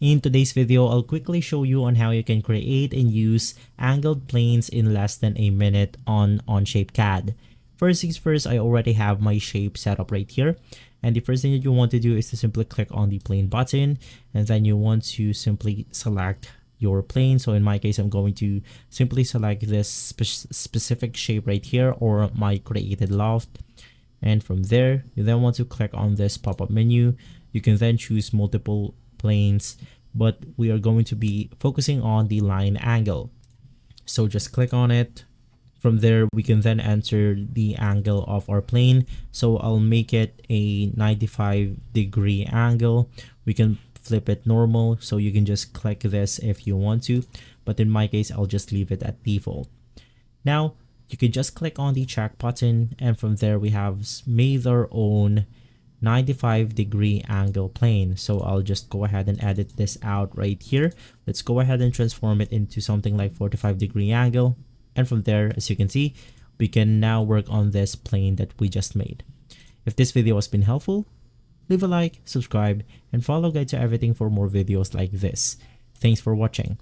In today's video, I'll quickly show you on how you can create and use angled planes in less than a minute on Onshape CAD. First things first, I already have my shape set up right here. And the first thing that you want to do is to simply click on the plane button, and then you want to simply select your plane. So in my case, I'm going to simply select this specific shape right here, or my created loft. And from there, you then want to click on this pop-up menu. You can then choose multiple planes, but we are going to be focusing on the line angle. So just click on it. From there, we can then enter the angle of our plane. So I'll make it a 95-degree angle. We can flip it normal, so you can just click this if you want to, but in my case, I'll just leave it at default. Now, you can just click on the check button, and from there we have made our own 95-degree angle plane. So I'll just go ahead and edit this out right here. Let's go ahead and transform it into something like 45-degree angle. And from there, as you can see, we can now work on this plane that we just made. If this video has been helpful, leave a like, subscribe, and follow Guide to Everything for more videos like this. Thanks for watching.